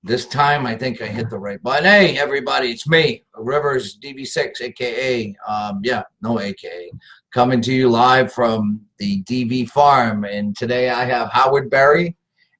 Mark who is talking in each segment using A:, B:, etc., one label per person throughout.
A: This time, I think I hit the right button. Hey, everybody, it's me, Rivers DV6, aka, no AKA, coming to you live from the DV farm. And today I have Howard Berry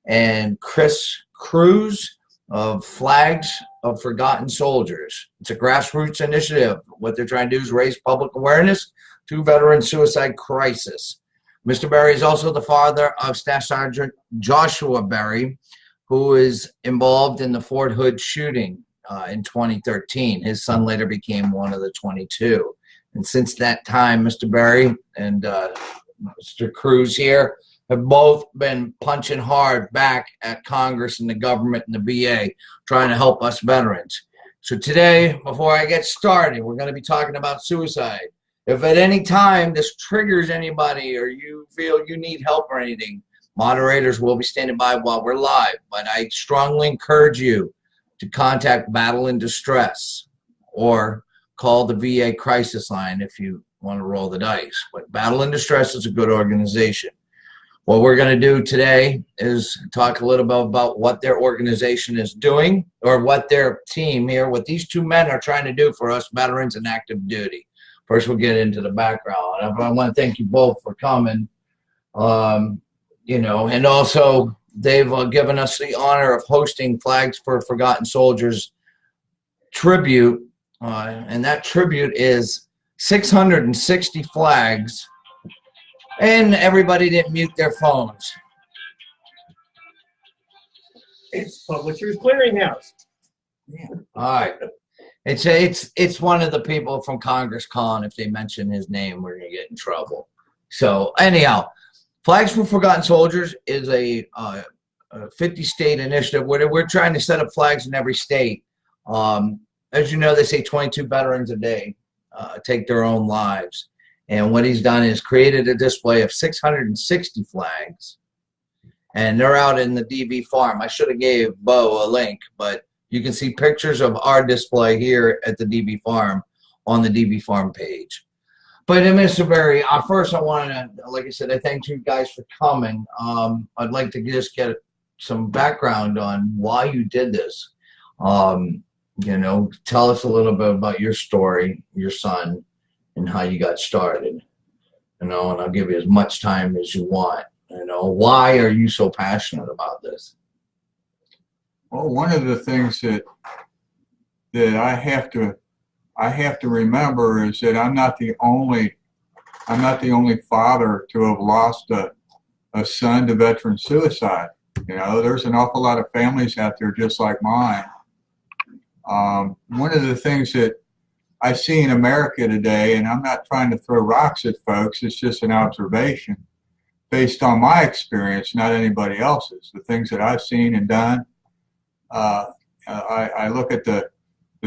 A: and Chris Cruz of Flags of Forgotten Soldiers. It's a grassroots initiative. What they're trying to do is raise public awareness to veteran suicide crisis. Mr. Berry is also the father of Staff Sergeant Joshua Berry, who is involved in the Fort Hood shooting in 2013. His son later became one of the 22. And since that time, Mr. Berry and Mr. Cruz here have both been punching hard back at Congress and the government and the VA, trying to help us veterans. So today, before I get started, we're going to be talking about suicide. If at any time this triggers anybody or you feel you need help or anything, moderators will be standing by while we're live, but I strongly encourage you to contact Battle in Distress or call the VA crisis line if you want to roll the dice. But Battle in Distress is a good organization. What we're going to do today is talk a little bit about what their organization is doing, or what their team here, what these two men are trying to do for us veterans in active duty. First, we'll get into the background. I want to thank you both for coming. And also they've given us the honor of hosting Flags for Forgotten Soldiers tribute, and that tribute is 660 flags, and everybody didn't mute their phones.
B: It's Publishers Clearinghouse.
A: Yeah. All right. It's one of the people from Congress calling. If they mention his name, we're gonna get in trouble. So anyhow, Flags for Forgotten Soldiers is a 50-state initiative where we're trying to set up flags in every state. As you know, they say 22 veterans a day take their own lives. And what he's done is created a display of 660 flags. And they're out in the DV farm. I should have gave Bo a link, but you can see pictures of our display here at the DV farm on the DV farm page. But Mr. Berry, first I want to, like I said, I thank you guys for coming. I'd like to just get some background on why you did this. Tell us a little bit about your story, your son, and how you got started. And I'll give you as much time as you want. Why are you so passionate about this?
C: Well, one of the things that I have to remember is that I'm not the only father to have lost a son to veteran suicide. There's an awful lot of families out there just like mine. One of the things that I see in America today, and I'm not trying to throw rocks at folks, it's just an observation based on my experience, not anybody else's. The things that I've seen and done, I look at the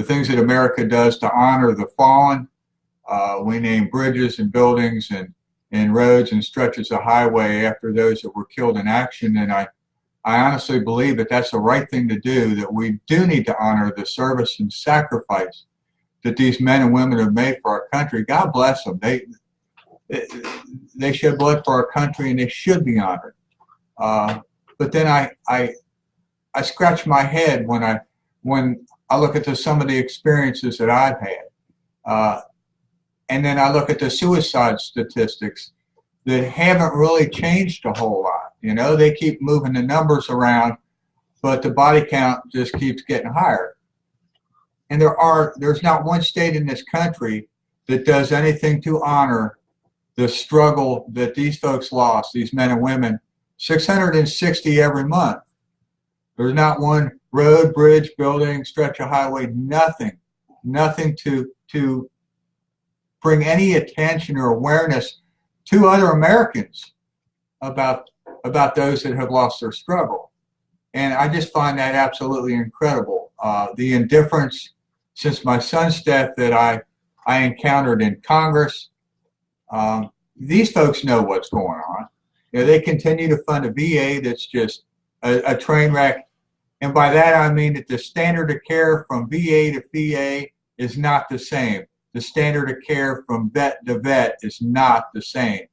C: things that America does to honor the fallen. We name bridges and buildings and roads and stretches of highway after those that were killed in action. And I honestly believe that that's the right thing to do, that we do need to honor the service and sacrifice that these men and women have made for our country. God bless them. They shed blood for our country and they should be honored. But then I scratch my head when I look at some of the experiences that I've had. And then I look at the suicide statistics that haven't really changed a whole lot. They keep moving the numbers around, but the body count just keeps getting higher. And there's not one state in this country that does anything to honor the struggle that these folks lost, these men and women, 660 every month. There's not one road, bridge, building, stretch of highway, nothing to bring any attention or awareness to other Americans about those that have lost their struggle. And I just find that absolutely incredible. The indifference since my son's death that I encountered in Congress. These folks know what's going on. They continue to fund a VA that's just a train wreck. And by that I mean that the standard of care from VA to VA is not the same. The standard of care from vet to vet is not the same.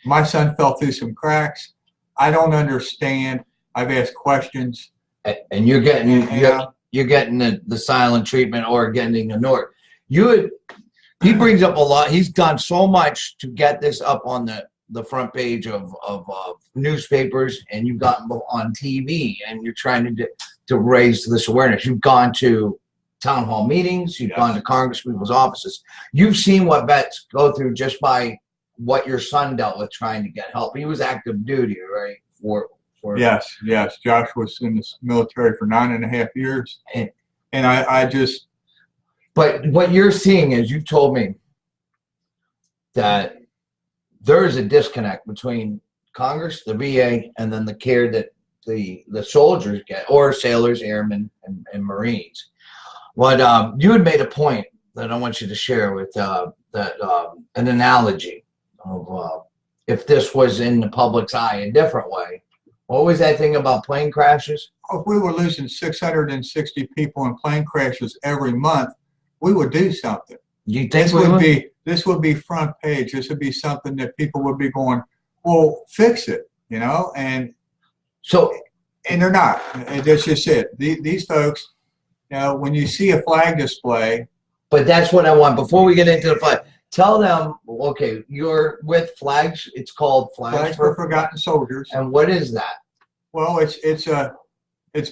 C: My son fell through some cracks. I don't understand. I've asked questions.
A: And you're getting
C: Yeah.
A: you're getting the silent treatment or getting ignored. He brings up a lot. He's done so much to get this up on the front page of newspapers, and you've gotten on TV, and you're trying to raise this awareness. You've gone to town hall meetings. You've gone to congresspeople's offices. You've seen what vets go through just by what your son dealt with trying to get help. He was active duty, right?
C: Yes. Josh was in the military for 9.5 years, and I just.
A: But what you're seeing is, you told me that there is a disconnect between Congress, the VA, and then the care that the soldiers get, or sailors, airmen, and Marines. But you had made a point that I want you to share with an analogy of if this was in the public's eye a different way. What was that thing about plane crashes?
C: If we were losing 660 people in plane crashes every month, we would do something.
A: You think
C: this would be front page. This would be something that people would be going, well, fix it, and they're not. That's just it. These folks, when you see a flag display.
A: But that's what I want. Before we get into the flag, tell them, okay, you're with Flags. It's called
C: Flags for Forgotten Soldiers.
A: And what is that?
C: Well, it's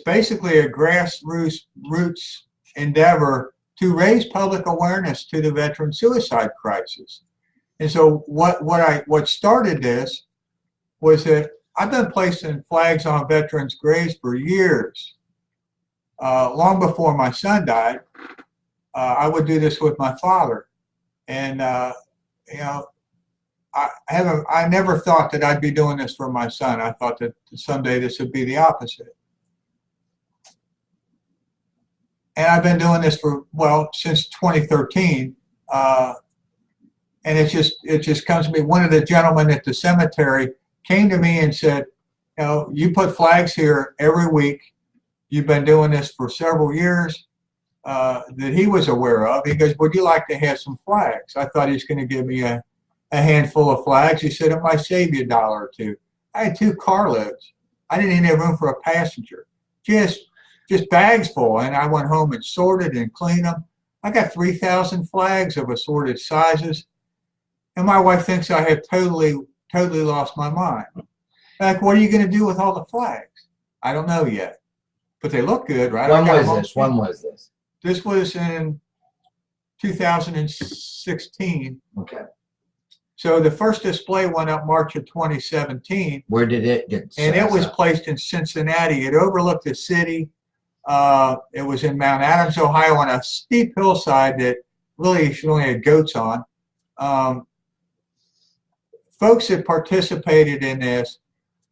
C: basically a grassroots endeavor to raise public awareness to the veteran suicide crisis. And so what started this was that I've been placing flags on veterans' graves for years. Long before my son died, I would do this with my father. And, I never thought that I'd be doing this for my son. I thought that someday this would be the opposite. And I've been doing this since 2013. And it just comes to me. One of the gentlemen at the cemetery came to me and said, you put flags here every week. You've been doing this for several years that he was aware of. He goes, would you like to have some flags? I thought he was going to give me a handful of flags. He said, it might save you $1 or $2. I had 2 carloads. I didn't even have room for a passenger. Just bags full. And I went home and sorted and cleaned them. I got 3,000 flags of assorted sizes. And my wife thinks I have totally lost my mind. Like, what are you going to do with all the flags? I don't know yet. But they look good, right?
A: When was this?
C: This was in 2016.
A: Okay.
C: So the first display went up March of 2017.
A: Where did it get set
C: And it was
A: up?
C: placed in Cincinnati. It overlooked the city. It was in Mount Adams, Ohio, on a steep hillside that really only had goats on. Folks that participated in this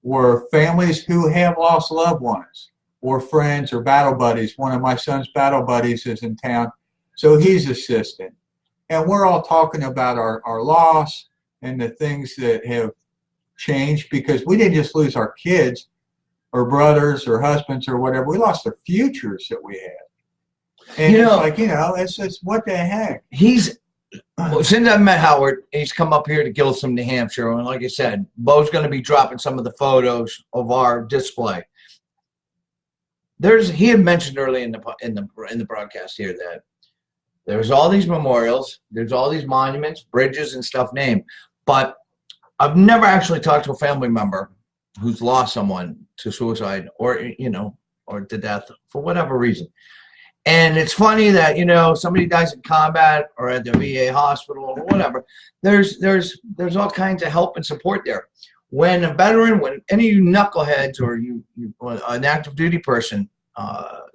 C: were families who have lost loved ones, or friends or battle buddies. One of my son's battle buddies is in town, so he's assisting. And we're all talking about our loss and the things that have changed, because we didn't just lose our kids or brothers or husbands or whatever. We lost the futures that we had. And it's what the heck.
A: Since I met Howard, he's come up here to Gilsum, New Hampshire. And like I said, Bo's going to be dropping some of the photos of our display. He had mentioned early in the broadcast here that there's all these memorials, there's all these monuments, bridges, and stuff named, but I've never actually talked to a family member who's lost someone to suicide or to death for whatever reason. And it's funny that somebody dies in combat or at the VA hospital or whatever. There's all kinds of help and support there. When a veteran, when any of you knuckleheads or an active duty person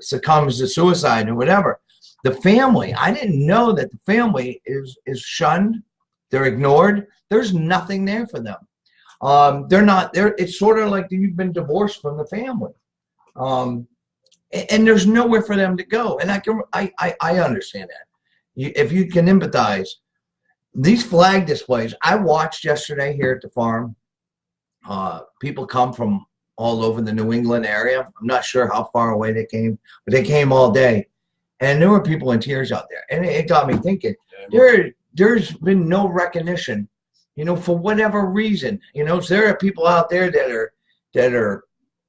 A: succumbs to suicide or whatever, the family, I didn't know that the family is shunned. They're ignored. There's nothing there for them. They're not there. It's sort of like you've been divorced from the family. And there's nowhere for them to go. And I understand that. If you can empathize, these flag displays, I watched yesterday here at the farm. People come from all over the New England area. I'm not sure how far away they came, but they came all day. And there were people in tears out there. And it got me thinking, there's been no recognition, for whatever reason. So there are people out there that are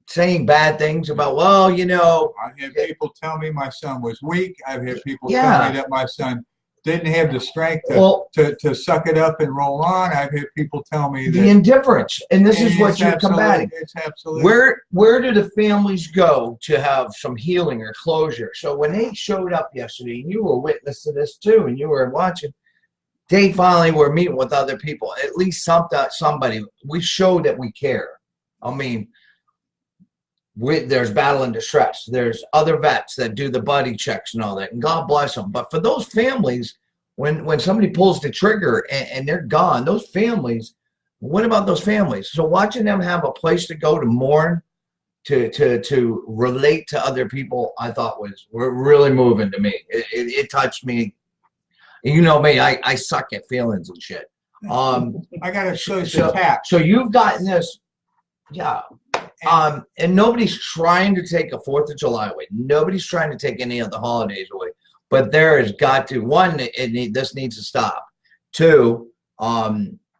A: saying bad things about, well, you know.
C: I've had people tell me my son was weak. I've had people
A: Yeah.
C: tell me that my son didn't have the strength
A: Well,
C: to suck it up and roll on. I've had people tell me
A: the
C: that
A: indifference, and this is what
C: it's
A: you're combating.
C: It's absolutely.
A: Where do the families go to have some healing or closure? So when they showed up yesterday, and you were witness to this too, and you were watching, they finally were meeting with other people. At least somebody. We showed that we care. I mean, there's battle and distress. There's other vets that do the buddy checks and all that, and God bless them. But for those families, when somebody pulls the trigger and they're gone, those families, what about those families? So watching them have a place to go to mourn, to relate to other people, I thought were really moving to me. It touched me. You know me, I suck at feelings and shit.
C: I gotta show you the tap.
A: So you've gotten this, yeah. And nobody's trying to take a 4th of July away. Nobody's trying to take any of the holidays away. But there has got to, one, this needs to stop. Two,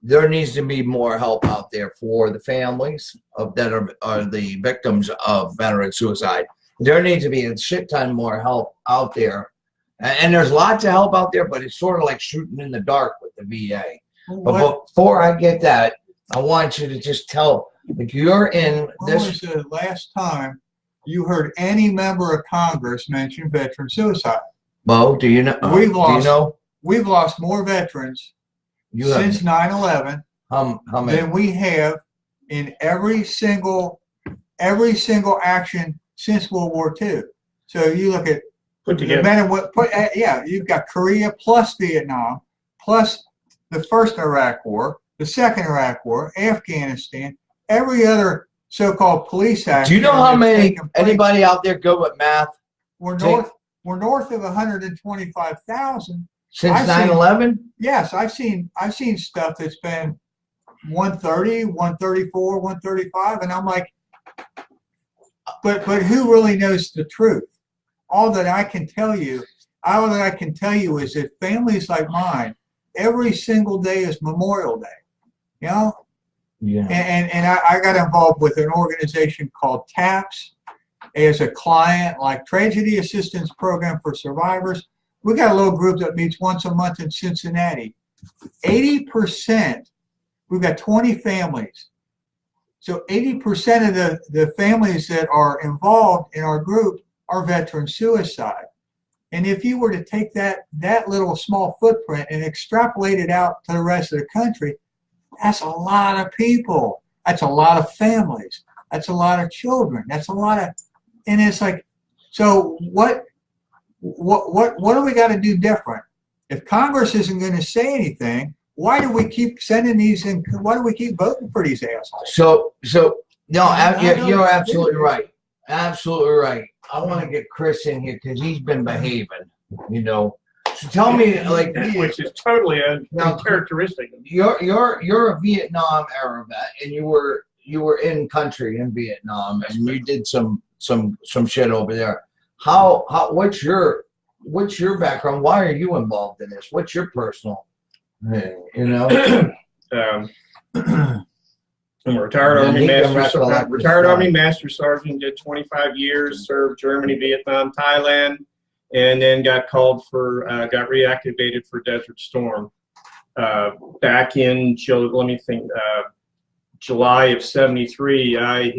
A: there needs to be more help out there for the families that are the victims of veteran suicide. There needs to be a shit ton more help out there. And there's lots of help out there, but it's sort of like shooting in the dark with the VA. But before I get that, I want you to just tell. If you're in this.
C: When was the last time you heard any member of Congress mention veteran suicide?
A: Bo, do you know?
C: We've lost more veterans since 9/11 than we have in every single action since World War II. So you look at
B: put together.
C: You've got Korea plus Vietnam plus the first Iraq War, the second Iraq War, Afghanistan. Every other so-called police action.
A: Do you know how many? Anybody out there good with math?
C: We're north of 125,000
A: since 9/11.
C: Yes, I've seen stuff that's been 130, 134, 135, and I'm like, but who really knows the truth? All that I can tell you is that families like mine, every single day is Memorial Day. You know.
A: Yeah.
C: And I got involved with an organization called TAPS as a client, like Tragedy Assistance Program for Survivors. We got a little group that meets once a month in Cincinnati. 80%, we've got 20 families. So 80% of the families that are involved in our group are veteran suicide. And if you were to take that little small footprint and extrapolate it out to the rest of the country, that's a lot of people. That's a lot of families. That's a lot of children. That's a lot of, and it's like, so what do we got to do different? If Congress isn't going to say anything, why do we keep sending these in? Why do we keep voting for these assholes?
A: So no, you're absolutely right. Absolutely right. I want to get Chris in here because he's been behaving, you know. So tell me, like,
B: which is totally uncharacteristic.
A: You're a Vietnam era vet, and you were in country in Vietnam, and you did some shit over there. What's your background? Why are you involved in this? What's your personal, you know?
B: I'm a retired Army Master Sergeant. Did 25 years. Served Germany, Vietnam, Thailand. And then got reactivated for Desert Storm. Back in, July of '73, I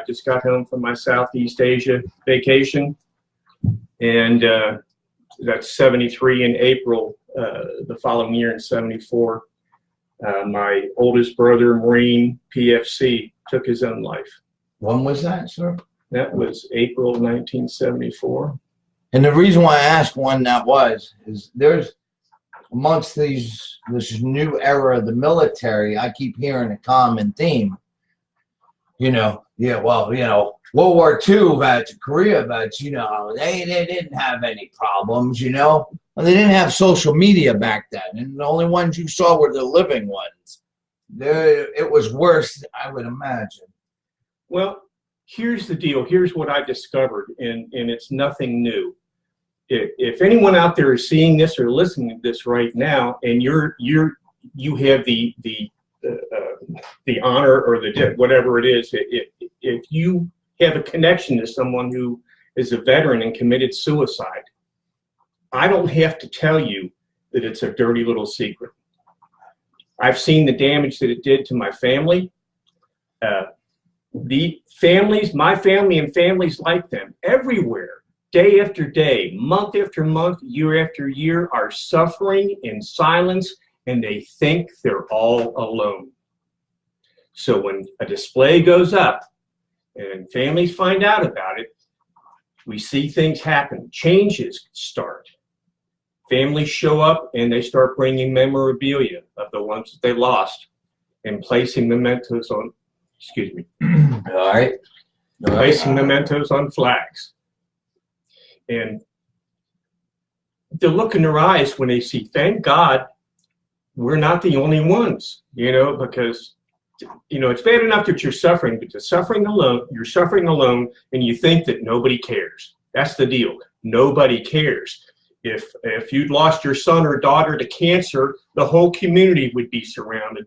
B: just got home from my Southeast Asia vacation. And that's '73 in April. The following year in '74, my oldest brother, Marine PFC, took his own life.
A: When was that, sir?
B: That was April 1974.
A: And the reason why I asked when that was is there's amongst this new era of the military, I keep hearing a common theme. You know, World War II vets, Korea vets, they didn't have any problems, Well, they didn't have social media back then, and the only ones you saw were the living ones. It was worse, I would imagine.
B: Well, here's the deal. Here's what I discovered, and it's nothing new. If anyone out there is seeing this or listening to this right now, and you have the honor or the whatever it is, if you have a connection to someone who is a veteran and committed suicide, I don't have to tell you that it's a dirty little secret. I've seen the damage that it did to my family. The families, my family and families like them, everywhere, day after day, month after month, year after year, are suffering in silence, and they think they're all alone. So when a display goes up and families find out about it, we see things happen, changes start. Families show up and they start bringing memorabilia of the ones that they lost and placing mementos on, excuse me.
A: All right.
B: Placing mementos on flags. And the look in their eyes when they see, thank God we're not the only ones, because, it's bad enough that you're suffering, but you're suffering alone and you think that nobody cares. That's the deal. Nobody cares. If you'd lost your son or daughter to cancer, the whole community would be surrounded.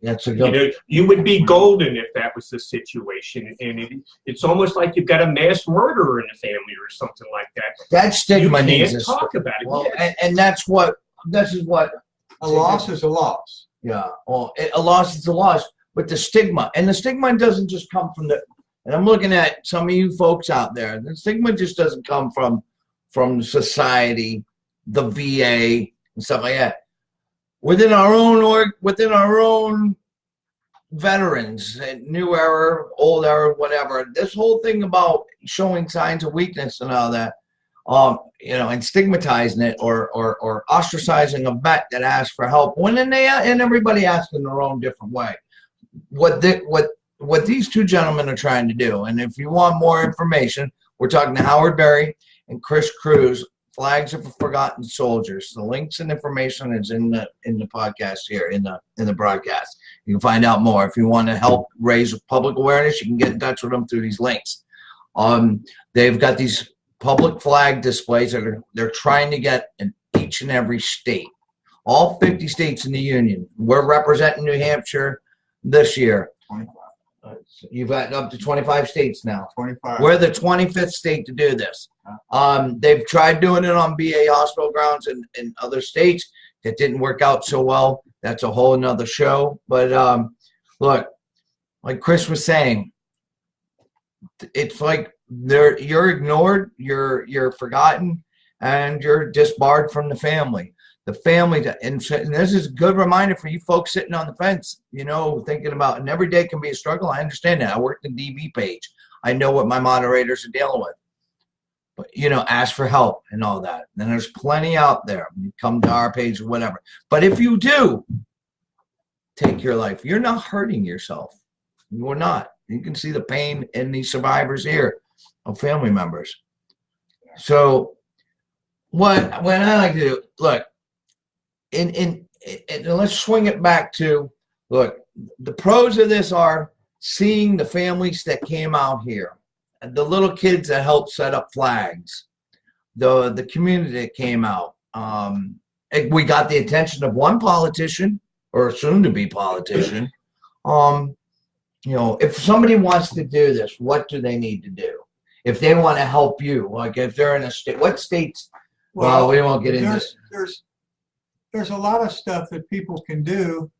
A: That's a good.
B: You would be golden if that was the situation. And it's almost like you've got a mass murderer in the family or something like that.
A: That stigma needs
B: to talk about it.
A: Well,
B: yes.
A: and this is what
C: a loss is a loss.
A: Yeah. Well, a loss is a loss, but the stigma doesn't just come from and I'm looking at some of you folks out there. The stigma just doesn't come from society, the VA, and stuff like that. Within our own veterans, new era, old era, whatever, this whole thing about showing signs of weakness and all that, and stigmatizing it or ostracizing a vet that asks for help and everybody asks in their own different way. What these two gentlemen are trying to do, and if you want more information, we're talking to Howard Berry and Chris Cruz, Flags of Forgotten Soldiers. The links and information is in the podcast here, in the broadcast. You can find out more. If you want to help raise public awareness, you can get in touch with them through these links. They've got these public flag displays that they're trying to get in each and every state. All 50 states in the union. We're representing New Hampshire this year.
C: 25.
A: You've got up to 25 states now.
C: 25.
A: We're the 25th state to do this. They've tried doing it on BA hospital grounds in other states. It didn't work out so well. That's a whole nother show. But look, like Chris was saying, it's like you're ignored, you're forgotten, and you're disbarred from the family. The family, and this is a good reminder for you folks sitting on the fence, thinking about, and every day can be a struggle. I understand that. I work the DV page. I know what my moderators are dealing with. But, ask for help and all that. And there's plenty out there. You come to our page or whatever. But if you do take your life, you're not hurting yourself. You're not. You can see the pain in these survivors here of family members. So what I like to do, look, and let's swing it back to, look, the pros of this are seeing the families that came out here, the little kids that helped set up flags, the community that came out. We got the attention of one politician, or soon to be politician. If somebody wants to do this, what do they need to do? If they want to help you, like if they're in a state, what states? Well, we won't get into this.
C: There's a lot of stuff that people can do,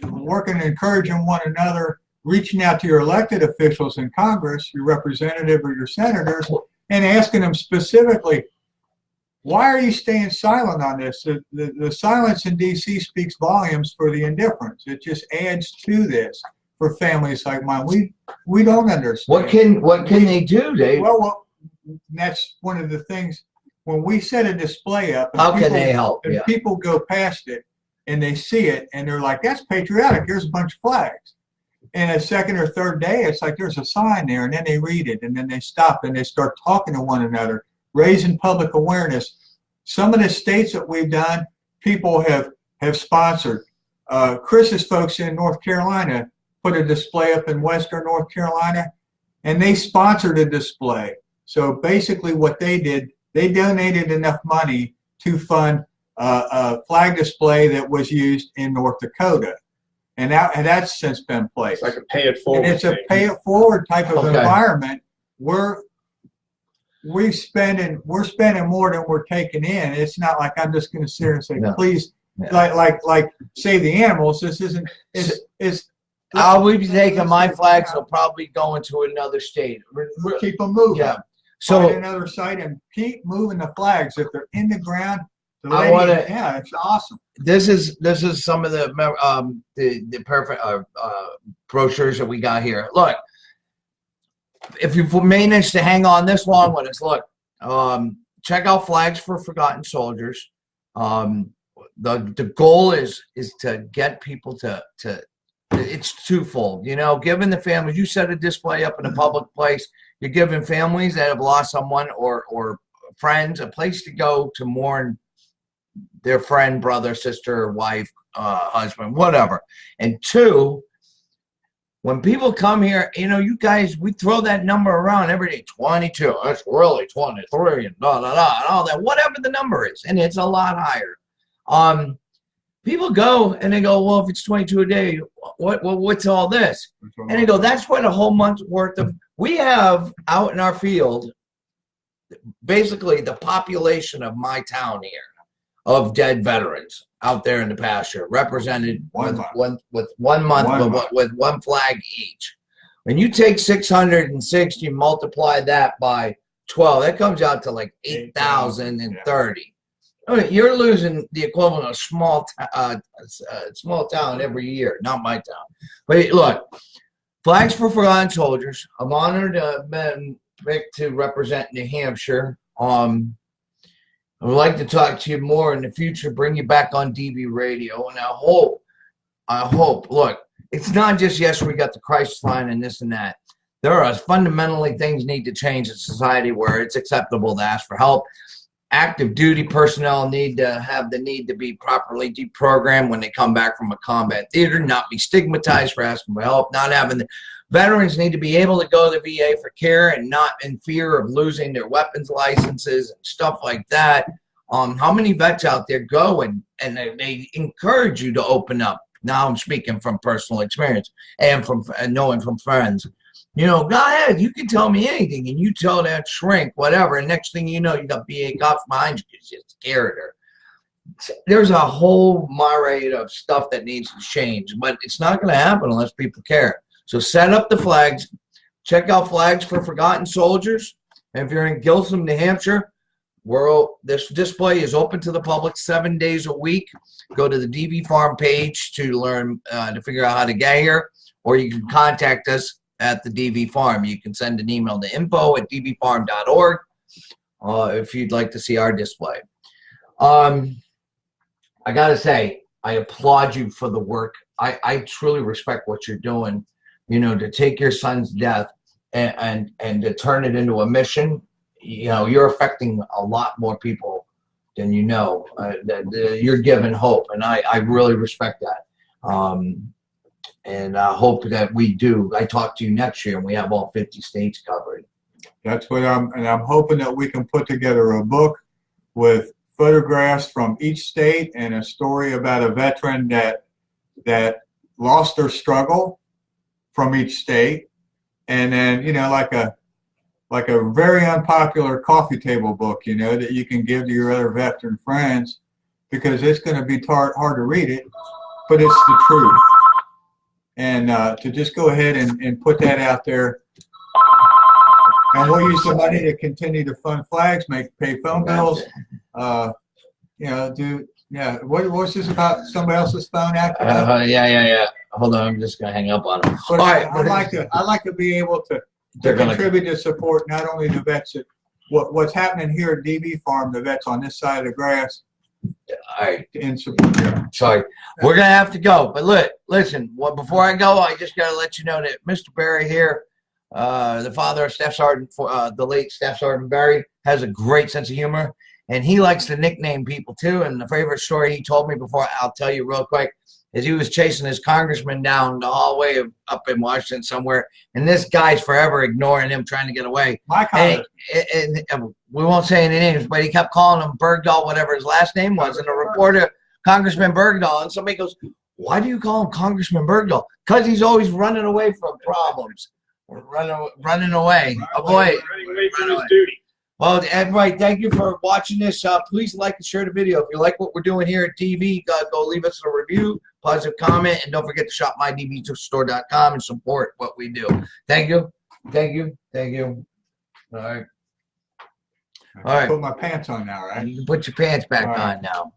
C: working and encouraging one another, reaching out to your elected officials in Congress, your representative or your senators, and asking them specifically, why are you staying silent on this? The silence in D.C. speaks volumes for the indifference. It just adds to this for families like mine. We don't understand.
A: What can they do, Dave?
C: Well, that's one of the things. When we set a display up,
A: how can they help?
C: And people go past it and they see it and they're like, that's patriotic. Here's a bunch of flags. And a second or third day, it's like there's a sign there, and then they read it, and then they stop and they start talking to one another, raising public awareness. Some of the states that we've done, people have sponsored. Chris's folks in North Carolina put a display up in Western North Carolina, and they sponsored a display. So basically what they did, they donated enough money to fund a flag display that was used in North Dakota. and that's since been placed.
B: It's like a pay it forward.
C: And it's a
B: thing.
C: pay it forward type of
A: Okay.
C: environment. We're spending more than we're taking in. It's not like I'm just going to sit here and say,
A: No.
C: please,
A: Yeah.
C: like save the animals. This isn't. It's
A: I'll be taking my flags. They'll probably go into another state.
C: we'll keep them moving.
A: Yeah.
C: Find
A: So
C: another site and keep moving the flags if they're in the ground.
A: I wanna-
C: Yeah, it's awesome.
A: this is some of the perfect brochures that we got here. Look, if you've managed to hang on this long with us, look, check out Flags for Forgotten Soldiers. The goal is to get people to it's twofold, you know, giving the families, you set a display up in a public place, you're giving families that have lost someone or friends a place to go to mourn their friend, brother, sister, wife, husband, whatever. And two, when people come here, you know, you guys, we throw that number around every day, 22, that's really 23, and da, da, da, and all that, whatever the number is, and it's a lot higher. People go and they go, well, if it's 22 a day, what's all this? And they go, that's what a whole month's worth of, we have out in our field, basically the population of my town here, of dead veterans out there in the pasture, represented with one month, with one flag each. When you take 660, multiply that by 12, that comes out to like 8,030. I mean, you're losing the equivalent of small town every year. Not my town, but look, Flags for Forgotten Soldiers. I'm honored to represent New Hampshire. I would like to talk to you more in the future, bring you back on DV radio, and I hope, look, it's not just, yes, we got the crisis line and this and that. There are fundamentally things need to change in society where it's acceptable to ask for help. Active duty personnel need to be properly deprogrammed when they come back from a combat theater, not be stigmatized for asking for help, veterans need to be able to go to the VA for care and not in fear of losing their weapons licenses and stuff like that. How many vets out there go and they encourage you to open up? Now I'm speaking from personal experience and from knowing from friends. You know, go ahead, you can tell me anything, and you tell that shrink, whatever, and next thing you know, you got BA cops behind you because you scared her. There's a whole myriad of stuff that needs to change, but it's not going to happen unless people care. So set up the flags. Check out Flags for Forgotten Soldiers. And if you're in Gilsum, New Hampshire, this display is open to the public 7 days a week. Go to the DV Farm page to learn, to figure out how to get here, or you can contact us at the DV Farm. You can send an email to info@dvfarm.org if you'd like to see our display. I got to say, I applaud you for the work. I truly respect what you're doing, you know, to take your son's death and to turn it into a mission. You know, you're affecting a lot more people than you know. You're giving hope, and I really respect that. And I hope that we do. I talk to you next year, and we have all 50 states covered.
C: That's what I'm hoping that we can put together a book with photographs from each state and a story about a veteran that lost their struggle from each state, and then, you know, like a very unpopular coffee table book, you know, that you can give to your other veteran friends, because it's going to be hard to read it, but it's the truth. And to just go ahead and put that out there. And we'll use the money to continue to fund flags, pay phone bills, you know, what's this about somebody else's phone acting up?
A: Yeah. Hold on, I'm just going to hang up on them.
C: But
A: All right.
C: I'd like to be able to contribute to support not only the vets, what's happening here at DV Farm, the vets on this side of the grass.
A: All right.
C: In support.
A: Sorry, we're gonna have to go. But listen. Before I go, I just gotta let you know that Mr. Berry here, the father of Staff Sergeant, the late Staff Sergeant Berry, has a great sense of humor, and he likes to nickname people too. And the favorite story he told me before, I'll tell you real quick, is he was chasing his congressman down the hallway up in Washington somewhere, and this guy's forever ignoring him, trying to get away.
C: My congressman.
A: And we won't say any names, but he kept calling him Bergdahl, whatever his last name was, and a reporter, Congressman Bergdahl, and somebody goes, Why do you call him Congressman Bergdahl? Because he's always running away from problems. Running away. Avoid.
B: Running away from his duty.
A: Well, everybody, thank you for watching this. Please like and share the video. If you like what we're doing here at DV, go leave us a review, positive comment, and don't forget to shop mydvstore.com and support what we do. Thank you. Thank you. Thank you. All right. All right.
C: Put my pants on now, right?
A: You can put your pants back on now.